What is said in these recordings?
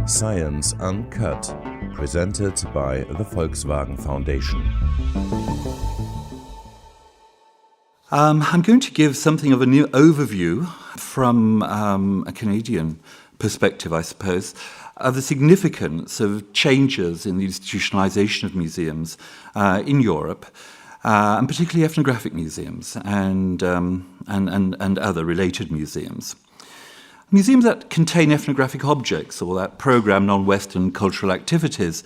Science Uncut, presented by the Volkswagen Foundation. I'm going to give something of a new overview from a Canadian perspective, I suppose, of the significance of changes in the institutionalization of museums in Europe, and particularly ethnographic museums and other related museums. Museums that contain ethnographic objects or that program non-Western cultural activities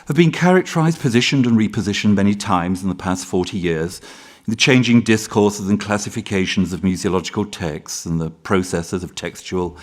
have been characterized, positioned and repositioned many times in the past 40 years in the changing discourses and classifications of museological texts and the processes of textual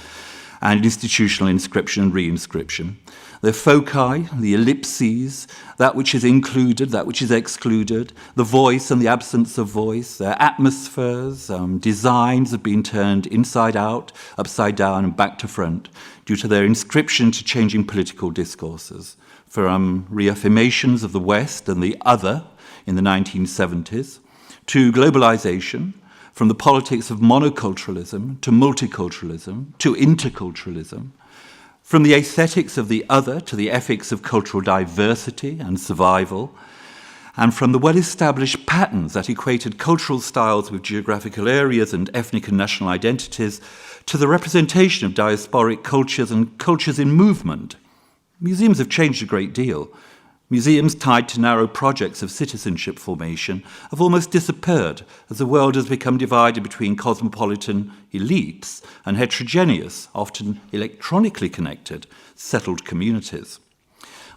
and institutional inscription and re-inscription. Their foci, the ellipses, that which is included, that which is excluded, the voice and the absence of voice, their atmospheres, designs have been turned inside out, upside down and back to front due to their inscription to changing political discourses, from reaffirmations of the West and the other in the 1970s, to globalization, from the politics of monoculturalism to multiculturalism to interculturalism, from the aesthetics of the other to the ethics of cultural diversity and survival, and from the well-established patterns that equated cultural styles with geographical areas and ethnic and national identities to the representation of diasporic cultures and cultures in movement. Museums have changed a great deal. Museums tied to narrow projects of citizenship formation have almost disappeared as the world has become divided between cosmopolitan elites and heterogeneous, often electronically connected, settled communities.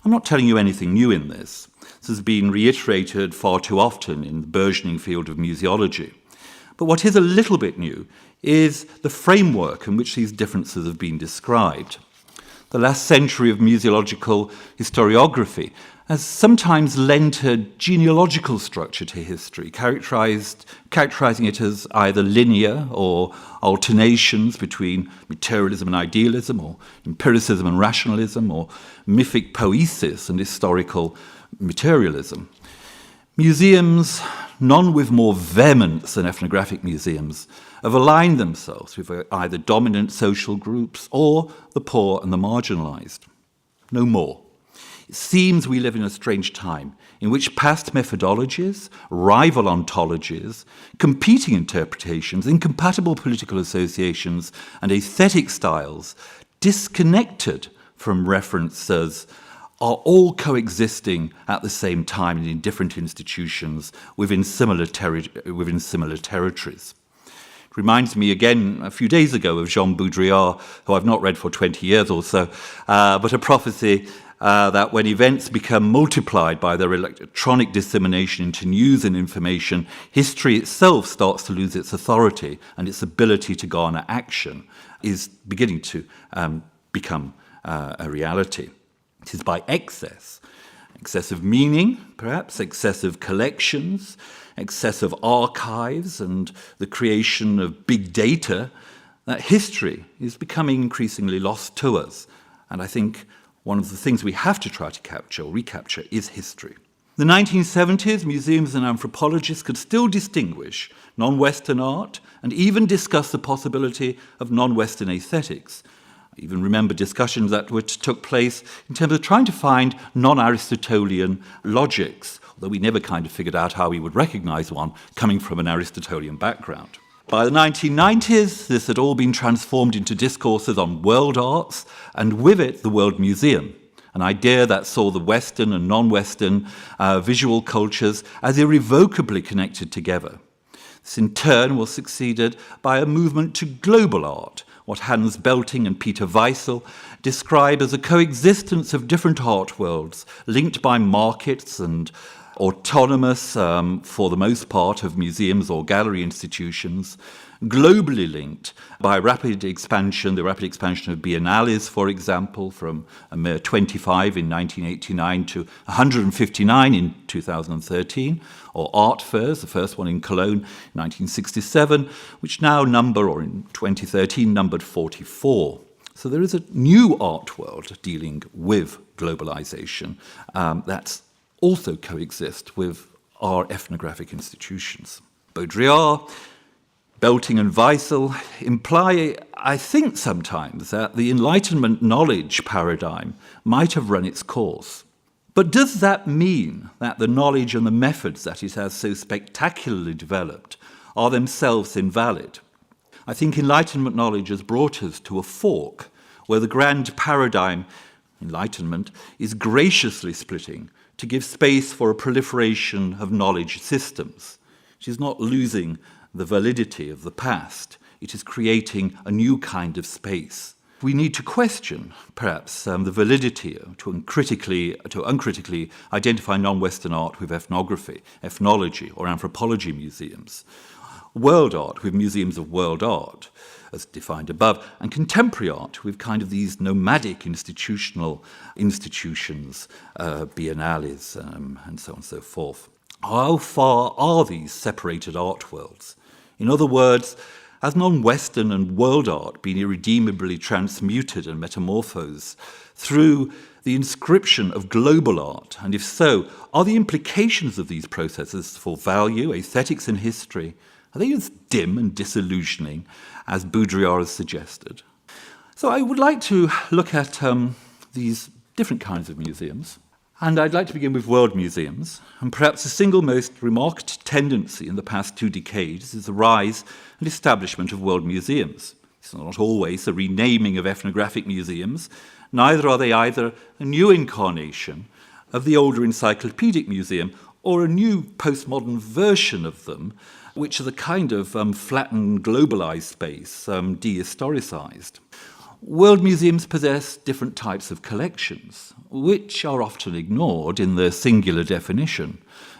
I'm not telling you anything new in this. This has been reiterated far too often in the burgeoning field of museology. But what is a little bit new is the framework in which these differences have been described. The last century of museological historiography has sometimes lent a genealogical structure to history, characterizing it as either linear or alternations between materialism and idealism, or empiricism and rationalism, or mythic poesis and historical materialism. Museums, none with more vehemence than ethnographic museums, have aligned themselves with either dominant social groups or the poor and the marginalized. No more. It seems we live in a strange time in which past methodologies, rival ontologies, competing interpretations, incompatible political associations, and aesthetic styles, disconnected from references, are all coexisting at the same time and in different institutions within similar territories. It reminds me again a few days ago of Jean Baudrillard, who I've not read for 20 years or so, but a prophecy that when events become multiplied by their electronic dissemination into news and information, history itself starts to lose its authority and its ability to garner action is beginning to become a reality. It is by excessive meaning, perhaps, excessive collections, excessive archives, and the creation of big data, that history is becoming increasingly lost to us. And I think one of the things we have to try to capture or recapture is history. In the 1970s, museums and anthropologists could still distinguish non-Western art and even discuss the possibility of non-Western aesthetics. I even remember discussions that took place in terms of trying to find non-Aristotelian logics, although we never kind of figured out how we would recognize one coming from an Aristotelian background. By the 1990s, this had all been transformed into discourses on world arts, and with it, the World Museum, an idea that saw the Western and non-Western visual cultures as irrevocably connected together. This in turn was succeeded by a movement to global art, what Hans Belting and Peter Weissel describe as a coexistence of different art worlds, linked by markets and autonomous, for the most part, of museums or gallery institutions, globally linked by the rapid expansion of biennales, for example, from a mere 25 in 1989 to 159 in 2013, or art fairs, the first one in Cologne in 1967, which now number, or in 2013, numbered 44. So there is a new art world dealing with globalization that's also coexist with our ethnographic institutions. Baudrillard Belting and Weissel imply, I think sometimes, that the Enlightenment knowledge paradigm might have run its course. But does that mean that the knowledge and the methods that it has so spectacularly developed are themselves invalid? I think Enlightenment knowledge has brought us to a fork where the grand paradigm, Enlightenment, is graciously splitting to give space for a proliferation of knowledge systems. It is not losing the validity of the past. It is creating a new kind of space. We need to question, perhaps, the validity to uncritically identify non-Western art with ethnography, ethnology, or anthropology museums, world art with museums of world art, as defined above, and contemporary art with kind of these nomadic institutional institutions, biennales, and so on and so forth. How far are these separated art worlds? In other words, has non-Western and world art been irredeemably transmuted and metamorphosed through the inscription of global art? And if so, are the implications of these processes for value, aesthetics, and history, are they as dim and disillusioning as Baudrillard has suggested? So I would like to look at these different kinds of museums. And I'd like to begin with world museums. And perhaps the single most remarked tendency in the past 2 decades is the rise and establishment of world museums. It's not always a renaming of ethnographic museums, neither are they either a new incarnation of the older encyclopedic museum or a new postmodern version of them, which is a kind of flattened, globalized space, dehistoricized. World museums possess different types of collections, which are often ignored in their singular definition.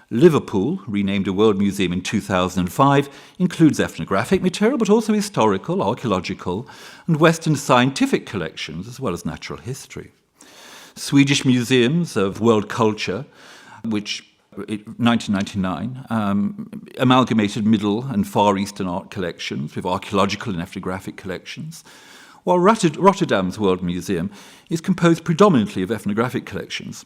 Liverpool, renamed a world museum in 2005, includes ethnographic material, but also historical, archaeological, and Western scientific collections, as well as natural history. Swedish museums of world culture, which in 1999 amalgamated Middle and Far Eastern art collections with archaeological and ethnographic collections, while Rotterdam's World Museum is composed predominantly of ethnographic collections.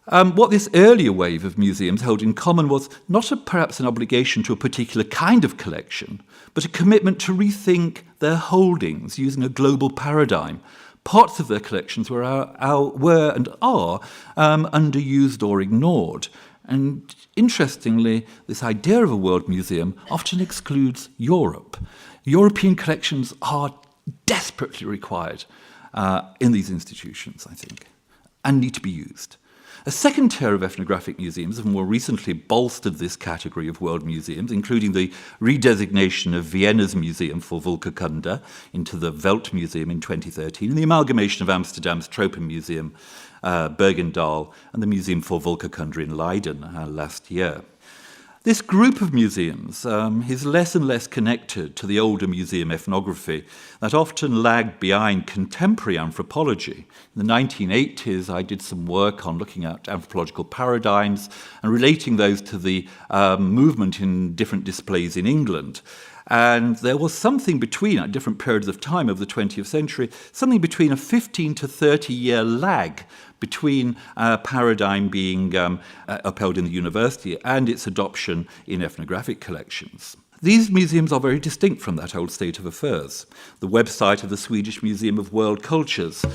What this earlier wave of museums held in common was not perhaps an obligation to a particular kind of collection, but a commitment to rethink their holdings using a global paradigm. Parts of their collections were and are underused or ignored. And interestingly, this idea of a world museum often excludes Europe. European collections are desperately required in these institutions, I think, and need to be used. A second tier of ethnographic museums have more recently bolstered this category of world museums, including the redesignation of Vienna's Museum for Volkskunde into the Weltmuseum in 2013, and the amalgamation of Amsterdam's Tropenmuseum, Bergendal, and the Museum for Volkskunde in Leiden last year. This group of museums is less and less connected to the older museum ethnography that often lagged behind contemporary anthropology. In the 1980s, I did some work on looking at anthropological paradigms and relating those to the movement in different displays in England. And there was something between, at different periods of time over the 20th century, something between a 15 to 30-year lag between a paradigm being upheld in the university and its adoption in ethnographic collections. These museums are very distinct from that old state of affairs. The website of the Swedish Museum of World Cultures,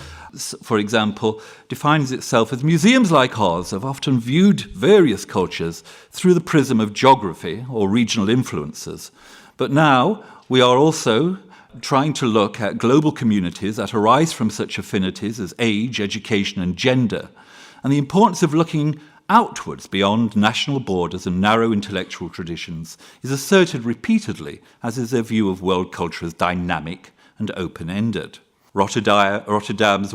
for example, defines itself as museums like ours have often viewed various cultures through the prism of geography or regional influences. But now we are also trying to look at global communities that arise from such affinities as age, education, and gender, and the importance of looking outwards beyond national borders and narrow intellectual traditions is asserted repeatedly, as is their view of world culture as dynamic and open-ended. Rotterdam's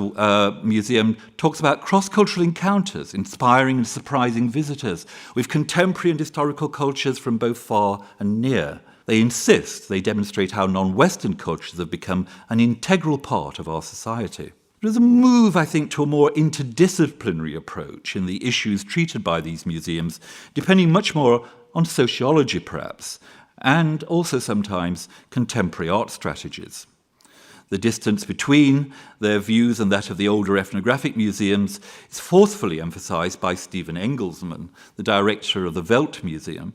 museum talks about cross-cultural encounters, inspiring and surprising visitors with contemporary and historical cultures from both far and near. They demonstrate how non-Western cultures have become an integral part of our society. There's a move, I think, to a more interdisciplinary approach in the issues treated by these museums, depending much more on sociology, perhaps, and also sometimes contemporary art strategies. The distance between their views and that of the older ethnographic museums is forcefully emphasized by Stephen Engelsman, the director of the Weltmuseum,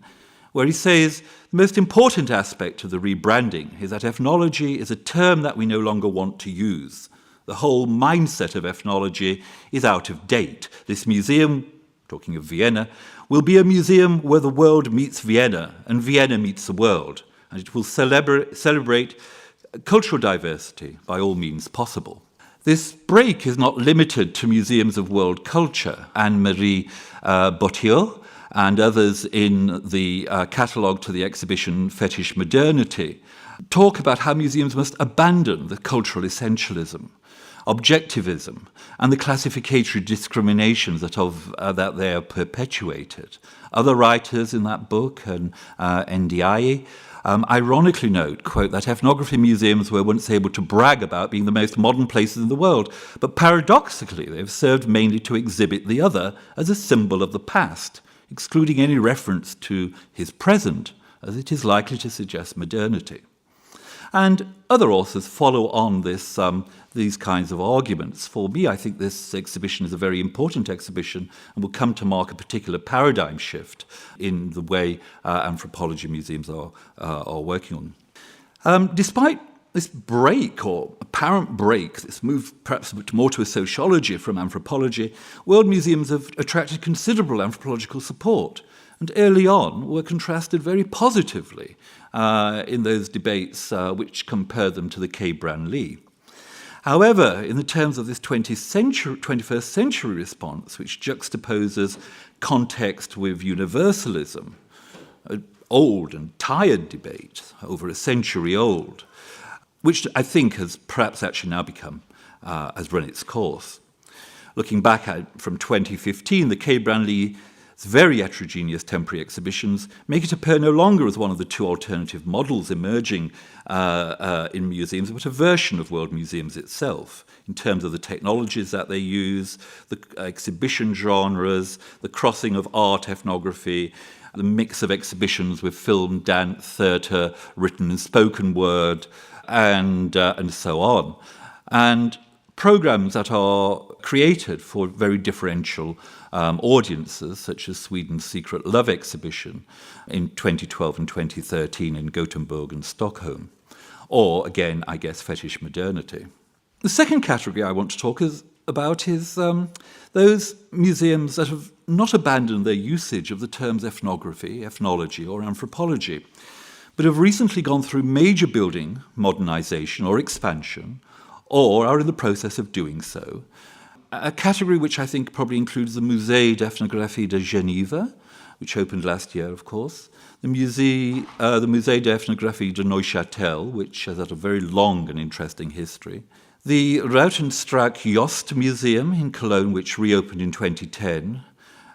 where he says the most important aspect of the rebranding is that ethnology is a term that we no longer want to use. The whole mindset of ethnology is out of date. This museum, talking of Vienna, will be a museum where the world meets Vienna and Vienna meets the world, and it will celebrate cultural diversity by all means possible. This break is not limited to museums of world culture. Anne-Marie Bottiot and others in the catalogue to the exhibition Fetish Modernity talk about how museums must abandon the cultural essentialism, objectivism, and the classificatory discriminations that they are perpetuated. Other writers in that book, and Ndiaye, ironically note, quote, that ethnography museums were once able to brag about being the most modern places in the world, but paradoxically they have served mainly to exhibit the other as a symbol of the past, excluding any reference to his present, as it is likely to suggest modernity. And other authors follow on these kinds of arguments. For me, I think this exhibition is a very important exhibition and will come to mark a particular paradigm shift in the way anthropology museums are working on. Despite this break, or apparent break, this move perhaps more to a sociology from anthropology, world museums have attracted considerable anthropological support, and early on were contrasted very positively in those debates which compared them to the K. Branly. However, in the terms of this 21st century response, which juxtaposes context with universalism, an old and tired debate, over a century old, which I think has perhaps actually now has run its course. Looking back at from 2015, the K. Branly's very heterogeneous temporary exhibitions make it appear no longer as one of the two alternative models emerging in museums, but a version of world museums itself, in terms of the technologies that they use, the exhibition genres, the crossing of art, ethnography, the mix of exhibitions with film, dance, theatre, written and spoken word, and so on. And programs that are created for very differential audiences, such as Sweden's Secret Love exhibition in 2012 and 2013 in Gothenburg and Stockholm. Or, again, I guess, fetish modernity. The second category I want to talk about is those museums that have not abandoned their usage of the terms ethnography, ethnology, or anthropology, but have recently gone through major building modernization or expansion, or are in the process of doing so. A category which I think probably includes the Musée d'Ethnographie de Geneva, which opened last year, of course, the Musée d'Ethnographie de Neuchâtel, which has had a very long and interesting history, the Ruitenstrack Jost Museum in Cologne, which reopened in 2010,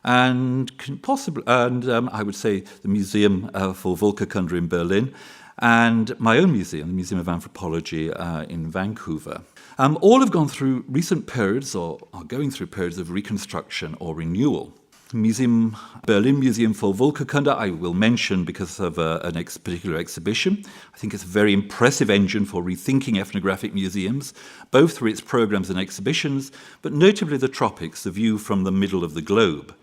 and I would say the Museum for Volkswagenstiftungen in Berlin, and my own museum, the Museum of Anthropology in Vancouver. All have gone through recent periods, or are going through periods of reconstruction or renewal. Berlin Museum for Volkswagenkunde I will mention because of a particular exhibition. I think it's a very impressive engine for rethinking ethnographic museums, both through its programs and exhibitions, but notably the tropics, the view from the middle of the globe.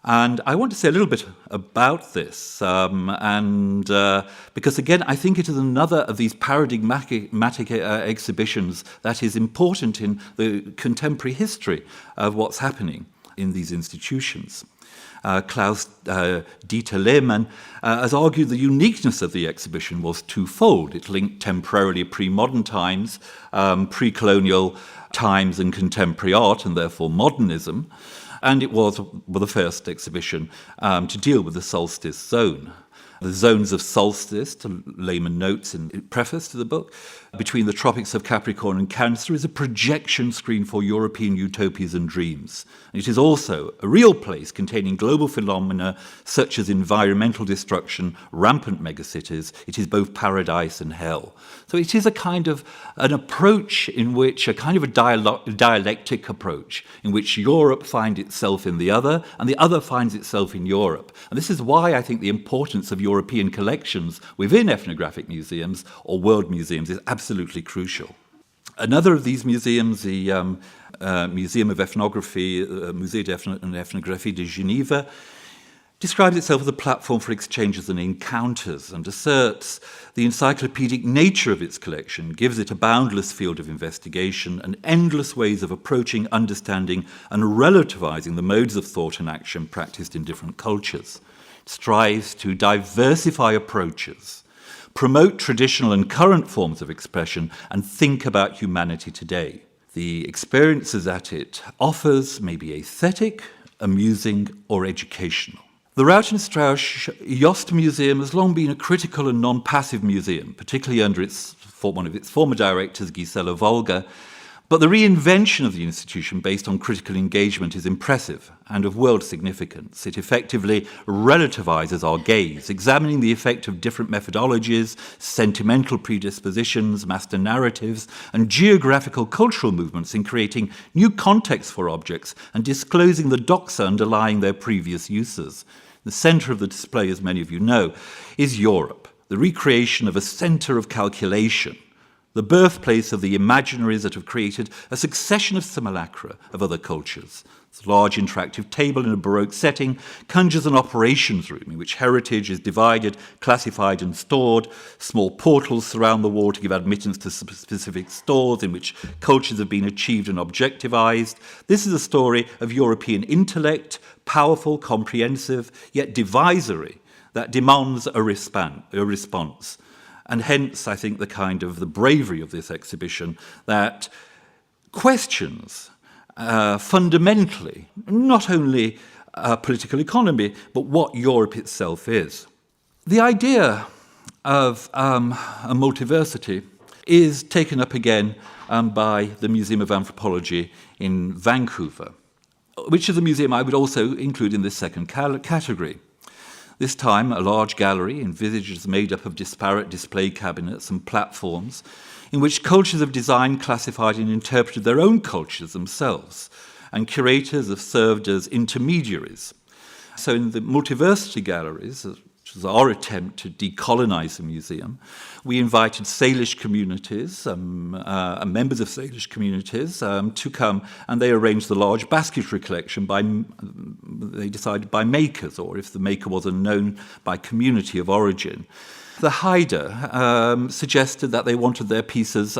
And I want to say a little bit about this, because again, I think it is another of these paradigmatic exhibitions that is important in the contemporary history of what's happening in these institutions. Klaus Dieter Lehmann has argued the uniqueness of the exhibition was twofold. It linked temporarily pre-modern times, pre-colonial times and contemporary art, and therefore modernism. And it was the first exhibition to deal with the Solstice Zone. The zones of solstice, Lehmann notes in preface to the book, between the tropics of Capricorn and Cancer is a projection screen for European utopias and dreams. And it is also a real place containing global phenomena such as environmental destruction, rampant megacities. It is both paradise and hell. So it is a kind of an approach in which, a kind of a dialectic approach, in which Europe finds itself in the other, and the other finds itself in Europe. And this is why I think the importance of European collections within ethnographic museums or world museums is absolutely crucial. Another of these museums, the Museum of Ethnography, Musée d'Ethnographie de Geneva, describes itself as a platform for exchanges and encounters, and asserts the encyclopedic nature of its collection gives it a boundless field of investigation and endless ways of approaching, understanding, and relativizing the modes of thought and action practiced in different cultures. It strives to diversify approaches, promote traditional and current forms of expression, and think about humanity today. The experiences that it offers may be aesthetic, amusing, or educational. The Rautenstrauss Jost Museum has long been a critical and non-passive museum, particularly under one of its former directors, Gisela Volger. But the reinvention of the institution based on critical engagement is impressive and of world significance. It effectively relativizes our gaze, examining the effect of different methodologies, sentimental predispositions, master narratives, and geographical cultural movements in creating new contexts for objects and disclosing the doxa underlying their previous uses. The center of the display, as many of you know, is Europe, the recreation of a center of calculation, the birthplace of the imaginaries that have created a succession of simulacra of other cultures. This large interactive table in a Baroque setting conjures an operations room in which heritage is divided, classified, and stored. Small portals surround the wall to give admittance to specific stores in which cultures have been achieved and objectivized. This is a story of European intellect, powerful, comprehensive, yet divisory, that demands a response. And hence, I think, the bravery of this exhibition that questions fundamentally not only political economy, but what Europe itself is. The idea of a multiversity is taken up again by the Museum of Anthropology in Vancouver, which is a museum I would also include in this second category. This time, a large gallery envisages made up of disparate display cabinets and platforms in which cultures have designed, classified, and interpreted their own cultures themselves, and curators have served as intermediaries. So in the multiversity galleries, which was our attempt to decolonize the museum, we invited Salish communities, members of Salish communities, to come, and they arranged the large basketry collection they decided by makers, or if the maker was unknown, by community of origin. The Haida suggested that they wanted their pieces,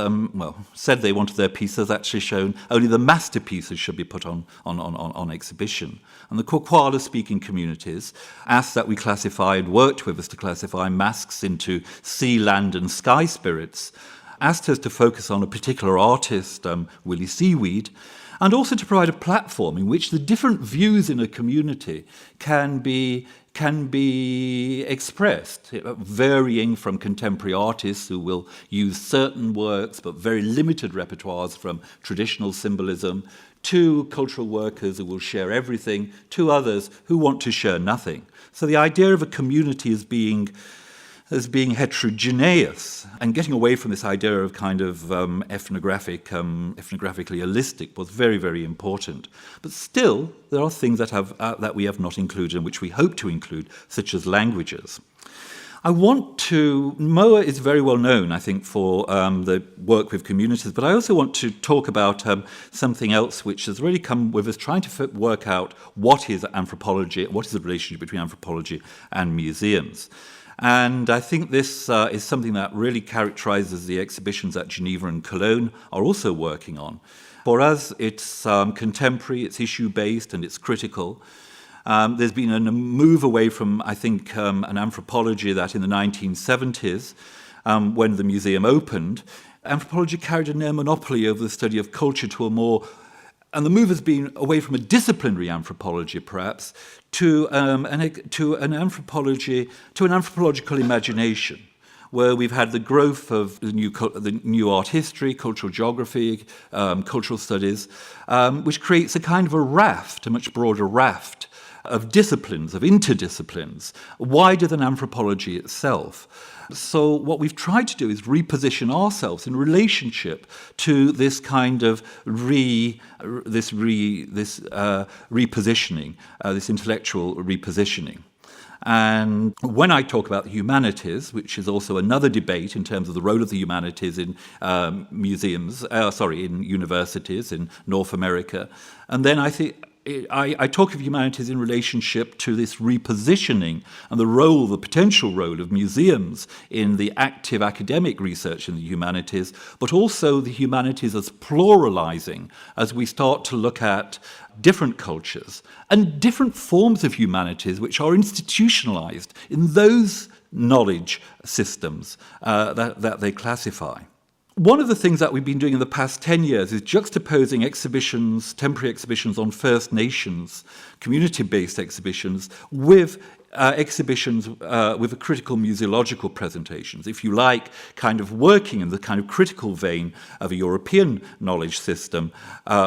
said they wanted their pieces actually shown, only the masterpieces should be put on exhibition. And the Kwakwala-speaking communities asked that we classify, and worked with us to classify masks into sea, land, and sky spirits, asked us to focus on a particular artist, Willie Seaweed, and also to provide a platform in which the different views in a community can be expressed, varying from contemporary artists who will use certain works but very limited repertoires from traditional symbolism, to cultural workers who will share everything, to others who want to share nothing. So the idea of a community as being heterogeneous and getting away from this idea of ethnographically holistic was very, very important. But still, there are things that we have not included and which we hope to include, such as languages. MOA is very well known, I think, for the work with communities, but I also want to talk about something else which has really come with us trying to work out what is anthropology, what is the relationship between anthropology and museums. And I think this is something that really characterizes the exhibitions that Geneva and Cologne are also working on. For us, it's contemporary, it's issue-based, and it's critical. There's been a move away from, I think, an anthropology that in the 1970s, when the museum opened, anthropology carried a near monopoly over the study of culture to a more, and the move has been away from a disciplinary anthropology, perhaps, to an anthropological imagination, where we've had the growth of the new art history, cultural geography, cultural studies, which creates a kind of a raft, a much broader raft of disciplines, of interdisciplines, wider than anthropology itself. So what we've tried to do is reposition ourselves in relationship to this kind of repositioning, this intellectual repositioning. And when I talk about the humanities, which is also another debate in terms of the role of the humanities in in universities in North America, and then I think I talk of humanities in relationship to this repositioning and the potential role of museums in the active academic research in the humanities, but also the humanities as pluralizing as we start to look at different cultures and different forms of humanities which are institutionalized in those knowledge systems that they classify. One of the things that we've been doing in the past 10 years is juxtaposing exhibitions, temporary exhibitions on First Nations, community-based exhibitions, with exhibitions with a critical museological presentations, if you like, kind of working in the kind of critical vein of a European knowledge system,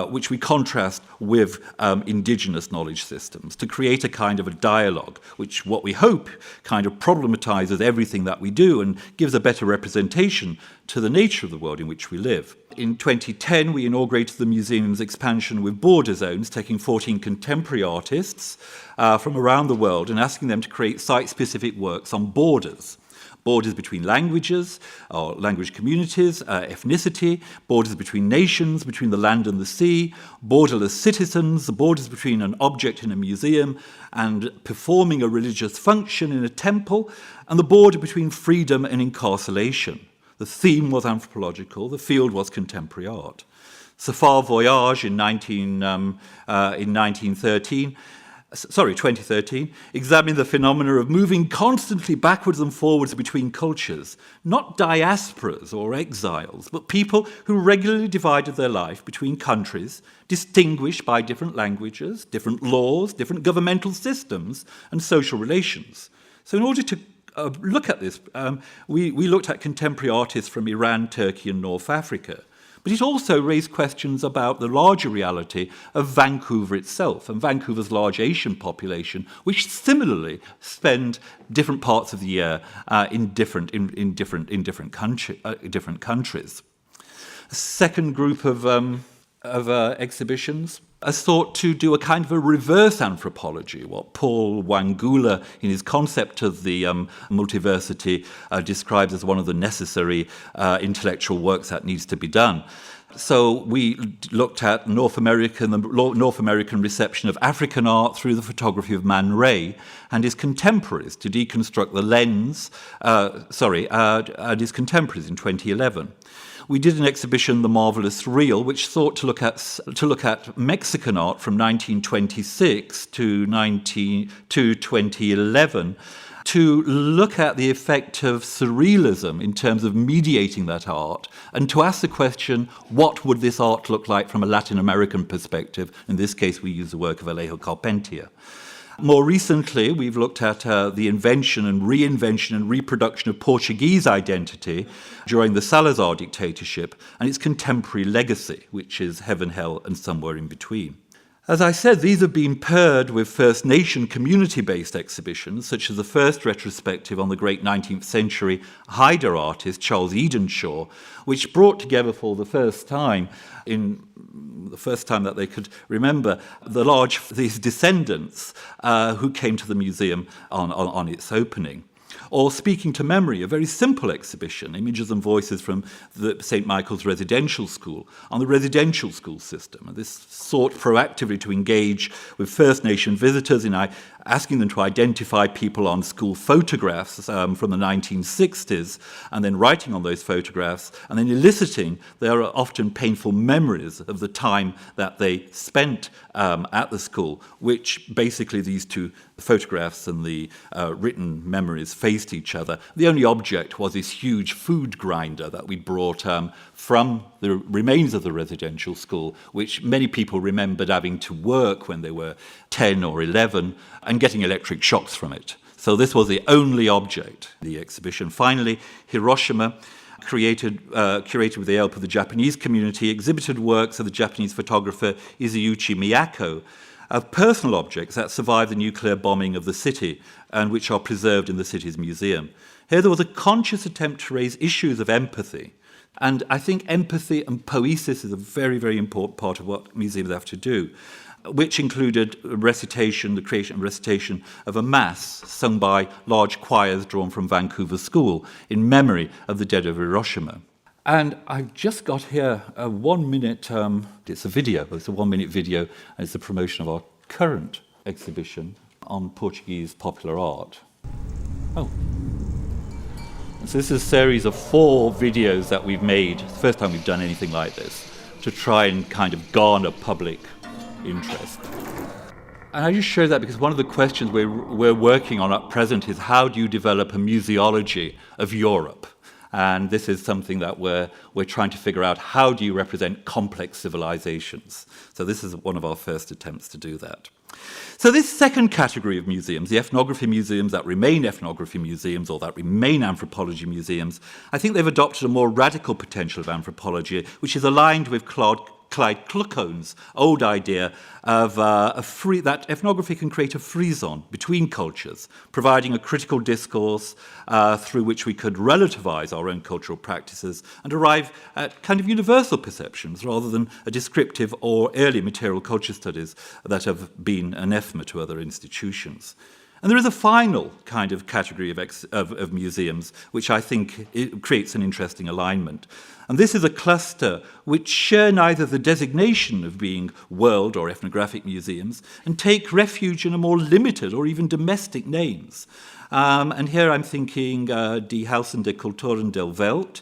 which we contrast with indigenous knowledge systems, to create a kind of a dialogue, which what we hope kind of problematizes everything that we do and gives a better representation to the nature of the world in which we live. In 2010, we inaugurated the museum's expansion with border zones, taking 14 contemporary artists from around the world and asking them to create site-specific works on borders. Borders between languages, or language communities, ethnicity, borders between nations, between the land and the sea, borderless citizens, the borders between an object in a museum and performing a religious function in a temple, and the border between freedom and incarceration. The theme was anthropological, the field was contemporary art. Safar Voyage in 2013, examined the phenomena of moving constantly backwards and forwards between cultures, not diasporas or exiles, but people who regularly divided their life between countries, distinguished by different languages, different laws, different governmental systems, and social relations. So in order to look at this, we looked at contemporary artists from Iran, Turkey, and North Africa. But it also raised questions about the larger reality of Vancouver itself and Vancouver's large Asian population, which similarly spend different parts of the year in different countries. A second group of exhibitions has sought to do a kind of a reverse anthropology, what Paul Wangula, in his concept of the multiversity, describes as one of the necessary intellectual works that needs to be done. So we looked at the North American reception of African art through the photography of Man Ray and his contemporaries to deconstruct the lens, and his contemporaries in 2011. We did an exhibition, The Marvelous Real, which sought to look at Mexican art from 1926 to 2011, to look at the effect of surrealism in terms of mediating that art, and to ask the question, what would this art look like from a Latin American perspective? In this case, we use the work of Alejo Carpentier. More recently, we've looked at the invention and reinvention and reproduction of Portuguese identity during the Salazar dictatorship and its contemporary legacy, which is heaven, hell, and somewhere in between. As I said, these have been paired with First Nation community-based exhibitions, such as the first retrospective on the great 19th century Haida artist Charles Edenshaw, which brought together for the first time that they could remember, these descendants who came to the museum on its opening. Or Speaking to Memory, a very simple exhibition, images and voices from the St. Michael's Residential School, on the residential school system. And this sought proactively to engage with First Nation visitors in asking them to identify people on school photographs from the 1960s, and then writing on those photographs, and then eliciting their often painful memories of the time that they spent at the school, which basically these two photographs and the written memories faced each other. The only object was this huge food grinder that we brought from the remains of the residential school, which many people remembered having to work when they were 10 or 11 and getting electric shocks from it. So this was the only object in the exhibition. Finally, Hiroshima, curated with the help of the Japanese community, exhibited works of the Japanese photographer Izuyuchi Miyako, of personal objects that survived the nuclear bombing of the city and which are preserved in the city's museum. Here there was a conscious attempt to raise issues of empathy. And I think empathy and poesis is a very, very important part of what museums have to do, which included recitation, the creation and recitation of a mass sung by large choirs drawn from Vancouver School in memory of the dead of Hiroshima. And I've just got here a 1 minute, it's a 1 minute video, and it's the promotion of our current exhibition on Portuguese popular art. Oh. So this is a series of 4 videos that we've made, it's the first time we've done anything like this, to try and kind of garner public interest. And I just show that because one of the questions we're working on at present is how do you develop a museology of Europe? And this is something that we're trying to figure out. How do you represent complex civilizations? So this is one of our first attempts to do that. So this second category of museums, the ethnography museums that remain ethnography museums or that remain anthropology museums, I think they've adopted a more radical potential of anthropology, which is aligned with Clyde Kluckhohn's old idea of that ethnography can create a frisson between cultures, providing a critical discourse through which we could relativize our own cultural practices and arrive at kind of universal perceptions rather than a descriptive or early material culture studies that have been anathema to other institutions. And there is a final kind of category of museums which I think creates an interesting alignment. And this is a cluster which share neither the designation of being world or ethnographic museums and take refuge in a more limited or even domestic names. And here I'm thinking Die Huizen der Kulturen der Welt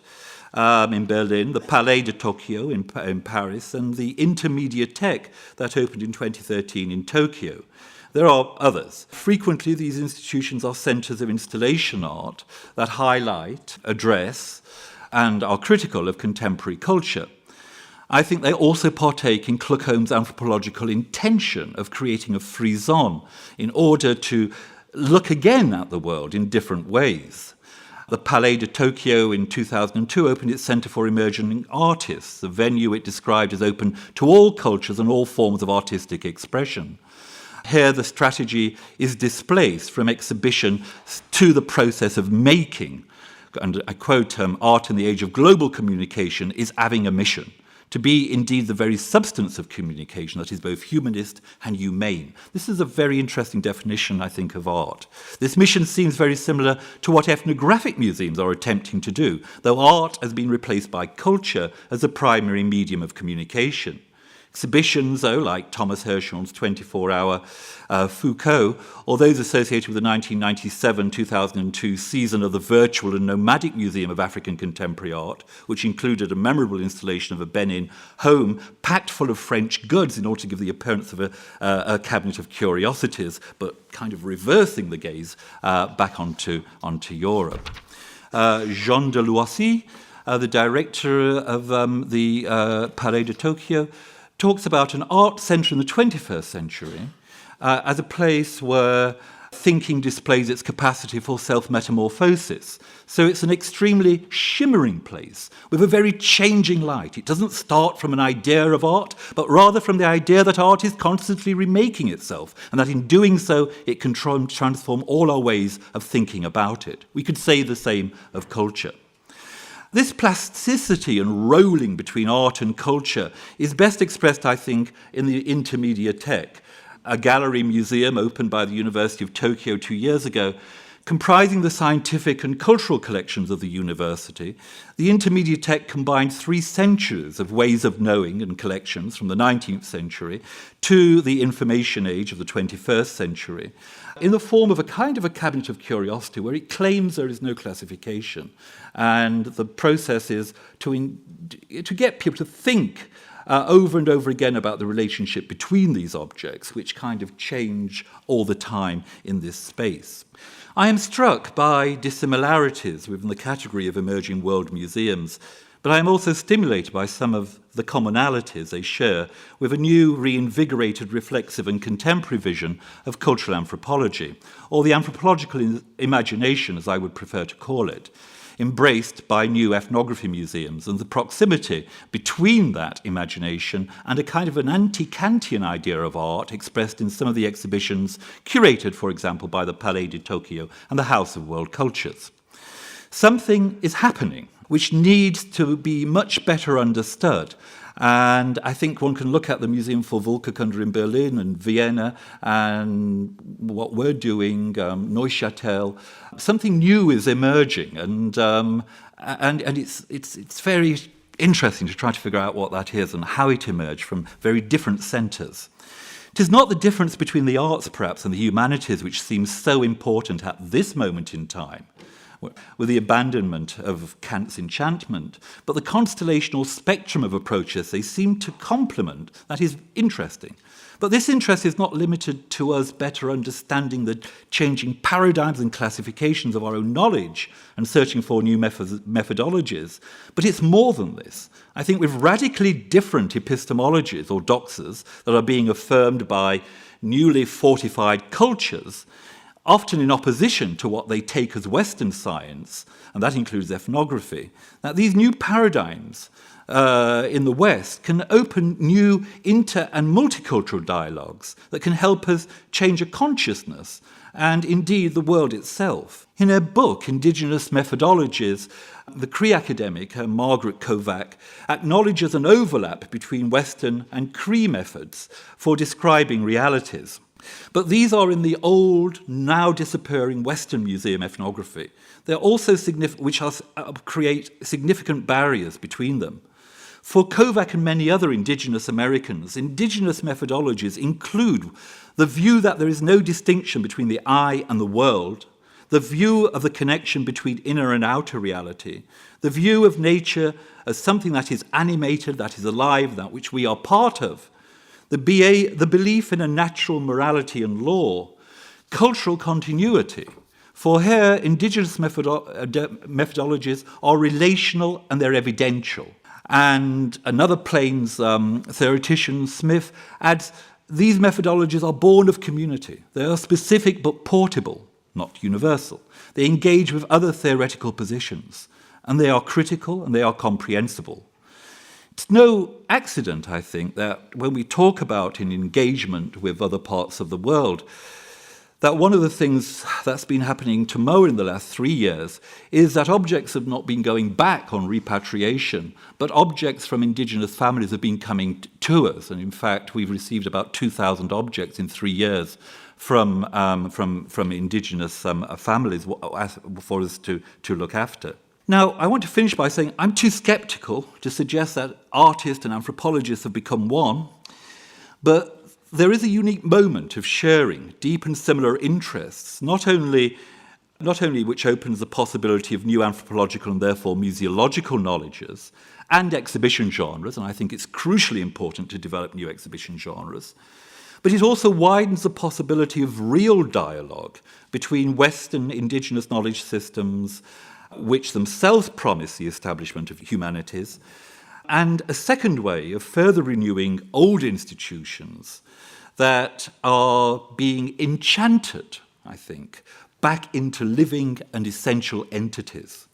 in Berlin, the Palais de Tokyo in Paris, and the Intermediathek that opened in 2013 in Tokyo. There are others. Frequently, these institutions are centres of installation art that highlight, address, and are critical of contemporary culture. I think they also partake in Kluckhohn's anthropological intention of creating a frisson in order to look again at the world in different ways. The Palais de Tokyo in 2002 opened its Centre for Emerging Artists, a venue it described as open to all cultures and all forms of artistic expression. Here the strategy is displaced from exhibition to the process of making. And I quote, art in the age of global communication is having a mission, to be indeed the very substance of communication that is both humanist and humane. This is a very interesting definition, I think, of art. This mission seems very similar to what ethnographic museums are attempting to do, though art has been replaced by culture as a primary medium of communication. Exhibitions, though, like Thomas Hirschhorn's 24-hour Foucault, or those associated with the 1997-2002 season of the Virtual and Nomadic Museum of African Contemporary Art, which included a memorable installation of a Benin home packed full of French goods in order to give the appearance of a cabinet of curiosities, but kind of reversing the gaze back onto Europe. Jean de Loissy, the director of the Palais de Tokyo, talks about an art centre in the 21st century as a place where thinking displays its capacity for self-metamorphosis. So it's an extremely shimmering place with a very changing light. It doesn't start from an idea of art, but rather from the idea that art is constantly remaking itself, and that in doing so, it can transform all our ways of thinking about it. We could say the same of culture. This plasticity and rolling between art and culture is best expressed, I think, in the Intermediathek, a gallery museum opened by the University of Tokyo 2 years ago, comprising the scientific and cultural collections of the university. The Intermediathek combined 3 centuries of ways of knowing and collections from the 19th century to the information age of the 21st century in the form of a kind of a cabinet of curiosity where it claims there is no classification. And the process is to get people to think over and over again about the relationship between these objects, which kind of change all the time in this space. I am struck by dissimilarities within the category of emerging world museums, but I am also stimulated by some of the commonalities they share with a new, reinvigorated, reflexive and contemporary vision of cultural anthropology, or the anthropological imagination, as I would prefer to call it, embraced by new ethnography museums and the proximity between that imagination and a kind of an anti-Kantian idea of art expressed in some of the exhibitions curated, for example, by the Palais de Tokyo and the House of World Cultures. Something is happening which needs to be much better understood. And I think one can look at the Museum for Völkerkunde in Berlin and Vienna and what we're doing, Neuchâtel. Something new is emerging, and it's very interesting to try to figure out what that is and how it emerged from very different centres. 'Tis not the difference between the arts, perhaps, and the humanities which seems so important at this moment in time, with the abandonment of Kant's enchantment, but the constellation or spectrum of approaches they seem to complement that is interesting. But this interest is not limited to us better understanding the changing paradigms and classifications of our own knowledge and searching for new methodologies, but it's more than this. I think with radically different epistemologies or doxas that are being affirmed by newly fortified cultures, often in opposition to what they take as Western science, and that includes ethnography, that these new paradigms in the West can open new inter- and multicultural dialogues that can help us change a consciousness and indeed the world itself. In her book, Indigenous Methodologies, the Cree academic, Margaret Kovac, acknowledges an overlap between Western and Cree methods for describing realities. But these are in the old, now disappearing Western museum ethnography. They're also which create significant barriers between them. For Kovac and many other Indigenous Americans, Indigenous methodologies include the view that there is no distinction between the I and the world, the view of the connection between inner and outer reality, the view of nature as something that is animated, that is alive, that which we are part of, the belief in a natural morality and law, cultural continuity. For her, Indigenous methodologies are relational and they're evidential. And another Plains theoretician, Smith, adds, these methodologies are born of community. They are specific but portable, not universal. They engage with other theoretical positions, and they are critical and they are comprehensible. It's no accident, I think, that when we talk about an engagement with other parts of the world, that one of the things that's been happening to Mo in the last 3 years is that objects have not been going back on repatriation, but objects from Indigenous families have been coming to us. And in fact, we've received about 2,000 objects in 3 years from Indigenous families for us to look after. Now, I want to finish by saying I'm too skeptical to suggest that artists and anthropologists have become one, but there is a unique moment of sharing deep and similar interests, not only which opens the possibility of new anthropological and therefore museological knowledges and exhibition genres, and I think it's crucially important to develop new exhibition genres, but it also widens the possibility of real dialogue between Western Indigenous knowledge systems, which themselves promise the establishment of humanities, and a second way of further renewing old institutions that are being enchanted, I think, back into living and essential entities.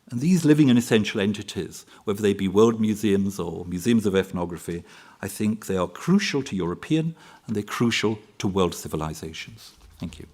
And these living and essential entities, whether they be world museums or museums of ethnography, I think they are crucial to European and they're crucial to world civilizations. Thank you.